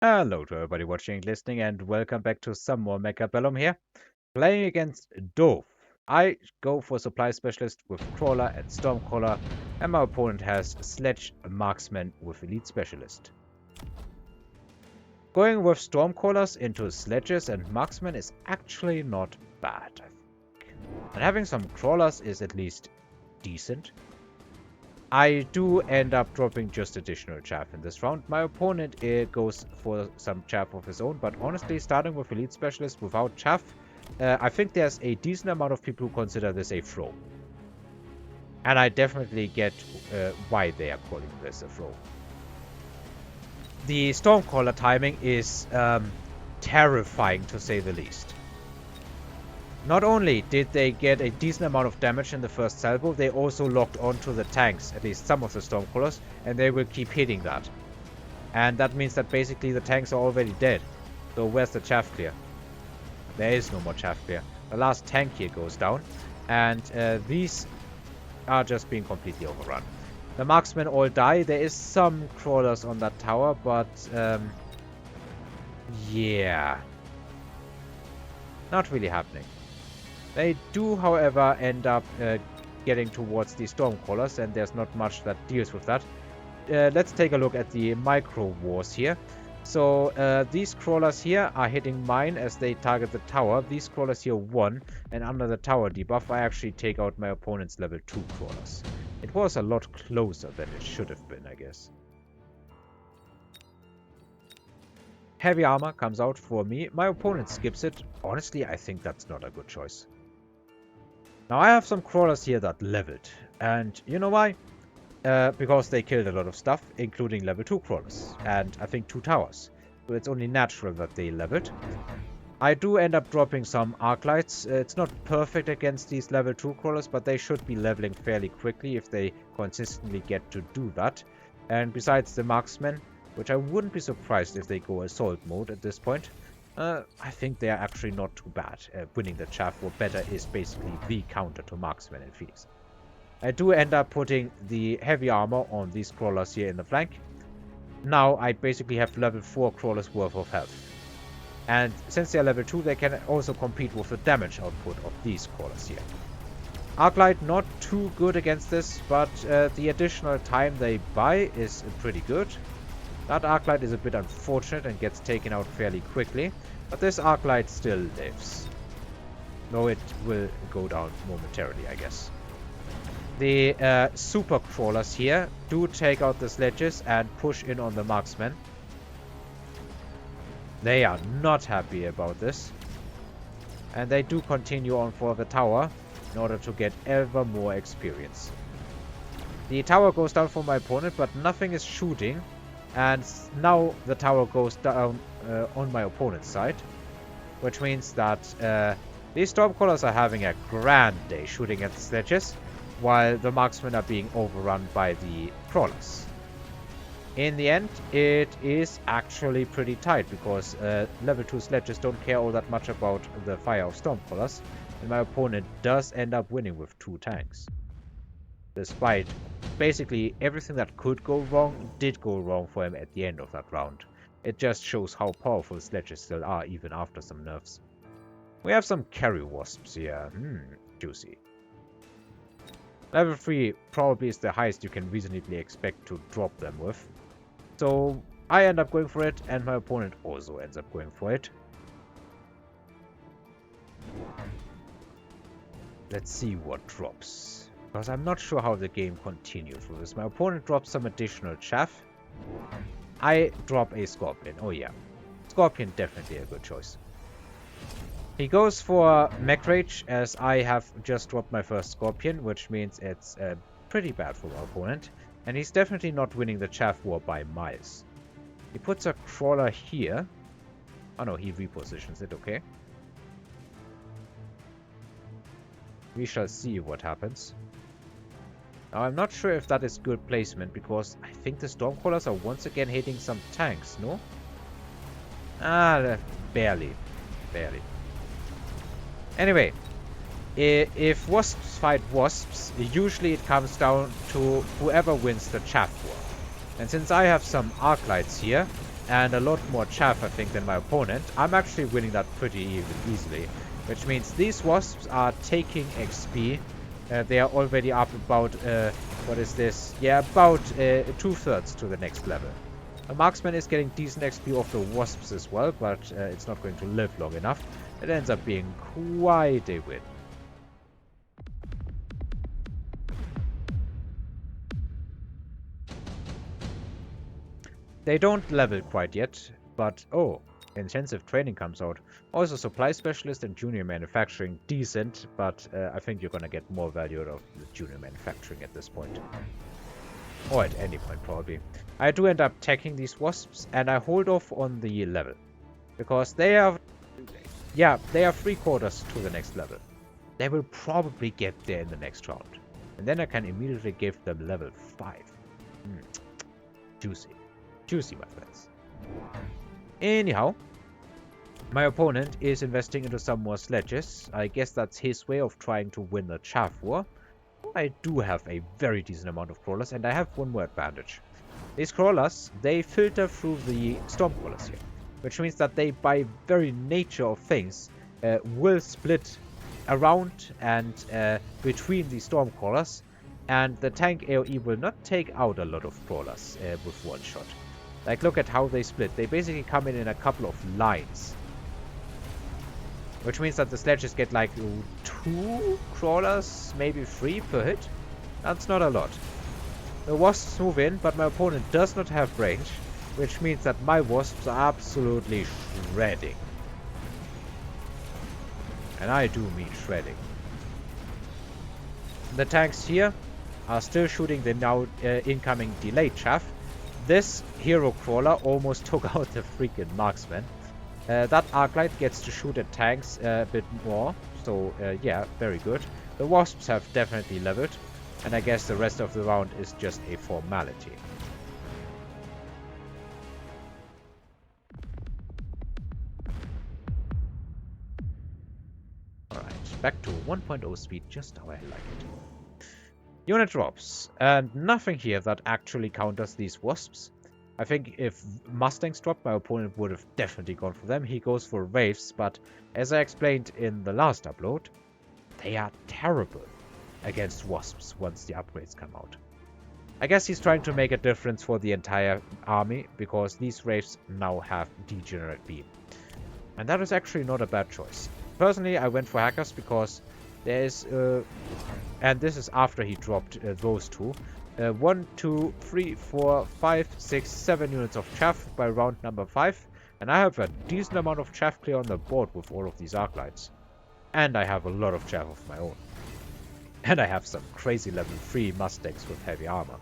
Hello to everybody watching and listening, and welcome back to some more Mechabellum here. Playing against Dove. I go for Supply Specialist with Crawler and Stormcrawler, and my opponent has Sledge Marksman with Elite Specialist. Going with Stormcrawlers into Sledges and Marksmen is actually not bad, I think. And having some Crawlers is at least decent. I do end up dropping just additional chaff in this round. My opponent goes for some chaff of his own, but honestly, starting with Elite Specialist without chaff, I think there's a decent amount of people who consider this a throw. And I definitely get why they are calling this a throw. The Stormcaller timing is terrifying, to say the least. Not only did they get a decent amount of damage in the first salvo, they also locked onto the tanks, at least some of the Stormcrawlers, and they will keep hitting that. And that means that basically the tanks are already dead. So where's the chaff clear? There is no more chaff clear. The last tank here goes down, and these are just being completely overrun. The marksmen all die. There is some crawlers on that tower, but yeah, not really happening. They do, however, end up getting towards the Stormcrawlers, and there's not much that deals with that. Let's take a look at the micro wars here. So these crawlers here are hitting mine as they target the tower. These crawlers here won, and under the tower debuff, I actually take out my opponent's level 2 crawlers. It was a lot closer than it should have been, I guess. Heavy armor comes out for me. My opponent skips it. Honestly, I think that's not a good choice. Now, I have some crawlers here that leveled. And you know why? Because they killed a lot of stuff, including level 2 crawlers. And I think 2 towers. So it's only natural that they leveled. I do end up dropping some arc lights. It's not perfect against these level 2 crawlers, but they should be leveling fairly quickly if they consistently get to do that. And besides the marksmen, which I wouldn't be surprised if they go assault mode at this point, I think they are actually not too bad. Winning the chaff or better is basically the counter to marksmen and Phoenix. I do end up putting the heavy armor on these crawlers here in the flank. Now I basically have level 4 crawlers worth of health. And since they are level 2, they can also compete with the damage output of these crawlers here. Arclight not too good against this, but the additional time they buy is pretty good. That Arclight is a bit unfortunate and gets taken out fairly quickly, but this Arclight still lives. Though it will go down momentarily, I guess. The super crawlers here do take out the sledges and push in on the marksmen. They are not happy about this. And they do continue on for the tower in order to get ever more experience. The tower goes down for my opponent, but nothing is shooting. And now the tower goes down on my opponent's side, which means that these Stormcrawlers are having a grand day shooting at the sledges, while the marksmen are being overrun by the crawlers. In the end, it is actually pretty tight, because level 2 sledges don't care all that much about the fire of Stormcrawlers, and my opponent does end up winning with 2 tanks. Despite basically everything that could go wrong did go wrong for him at the end of that round. It just shows how powerful sledges still are even after some nerfs. We have some carry wasps here. Juicy. Level 3 probably is the highest you can reasonably expect to drop them with. So I end up going for it, and my opponent also ends up going for it. Let's see what drops. Because I'm not sure how the game continues with this. My opponent drops some additional chaff. I drop a Scorpion. Oh yeah. Scorpion definitely a good choice. He goes for Mech Rage, as I have just dropped my first Scorpion, which means it's pretty bad for my opponent. And he's definitely not winning the chaff war by miles. He puts a crawler here. Oh no, he repositions it, okay. We shall see what happens. Now, I'm not sure if that is good placement, because I think the Stormcrawlers are once again hitting some tanks, no? Barely. Barely. Anyway, if Wasps fight Wasps, usually it comes down to whoever wins the chaff war. And since I have some arc lights here, and a lot more chaff, I think, than my opponent, I'm actually winning that pretty easily. Which means these wasps are taking XP. They are already up about, what is this? Yeah, about 2/3 to the next level. A marksman is getting decent XP off the wasps as well, but it's not going to live long enough. It ends up being quite a win. They don't level quite yet, but oh, intensive training comes out. Also supply specialist and junior manufacturing, decent, but I think you're gonna get more value out of the junior manufacturing at this point. Or at any point, probably. I do end up attacking these wasps, and I hold off on the level. Because they are... yeah, they are 3/4 to the next level. They will probably get there in the next round. And then I can immediately give them level 5. Juicy. Juicy, my friends. Anyhow, my opponent is investing into some more sledges. I guess that's his way of trying to win the chaff war. I do have a very decent amount of crawlers, and I have one more advantage. These crawlers, they filter through the storm crawlers here, which means that they, by very nature of things, will split around and between the storm crawlers, and the tank AoE will not take out a lot of crawlers with one shot. Like, look at how they split. They basically come in a couple of lines. Which means that the sledges get like 2 crawlers, maybe 3 per hit. That's not a lot. The wasps move in, but my opponent does not have range, which means that my wasps are absolutely shredding. And I do mean shredding. The tanks here are still shooting the now incoming delayed chaff. This hero crawler almost took out the freaking marksman. That Arclight gets to shoot at tanks a bit more, so yeah, very good. The wasps have definitely leveled, and I guess the rest of the round is just a formality. Alright, back to 1.0 speed, just how I like it. Unit drops, and nothing here that actually counters these wasps. I think if Mustangs dropped, my opponent would have definitely gone for them. He goes for Waves, but as I explained in the last upload, they are terrible against Wasps once the upgrades come out. I guess he's trying to make a difference for the entire army, because these Waves now have Degenerate Beam. And that is actually not a bad choice. Personally, I went for Hackers because there is... and this is after he dropped those two. 1, 2, 3, 4, 5, 6, 7 units of chaff by round number 5. And I have a decent amount of chaff clear on the board with all of these Arclights. And I have a lot of chaff of my own. And I have some crazy level 3 Mustangs with heavy armor.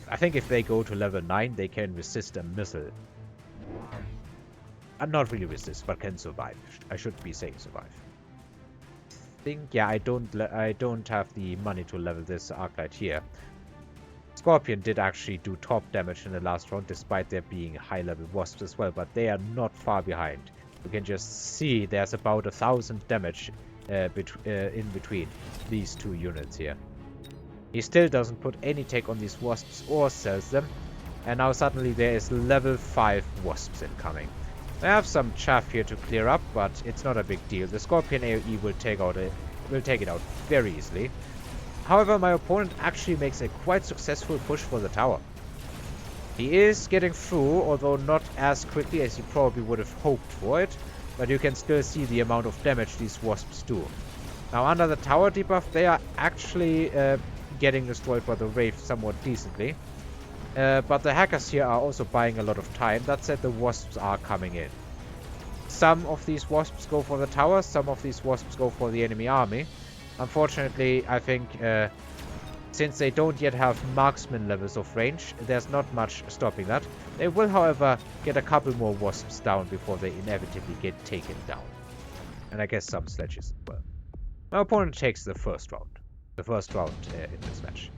I think if they go to level 9, they can resist a missile. Not really resist, but can survive. I should be saying survive. Yeah, I don't have the money to level this Arclight here. Scorpion did actually do top damage in the last round, despite there being high level wasps as well, but they are not far behind. You can just see there's about 1,000 damage in between these two units here. He still doesn't put any take on these wasps or sells them, and now suddenly there is level 5 wasps incoming. I have some chaff here to clear up, but it's not a big deal. The Scorpion AoE will take it out very easily. However, my opponent actually makes a quite successful push for the tower. He is getting through, although not as quickly as he probably would have hoped for it, but you can still see the amount of damage these wasps do. Now, under the tower debuff, they are actually getting destroyed by the Wraith somewhat decently. But the hackers here are also buying a lot of time. That said, the wasps are coming in. Some of these wasps go for the tower, some of these wasps go for the enemy army. Unfortunately, I think since they don't yet have marksman levels of range, there's not much stopping that. They will, however, get a couple more wasps down before they inevitably get taken down. And I guess some sledges as well. My opponent takes the first round. In this match.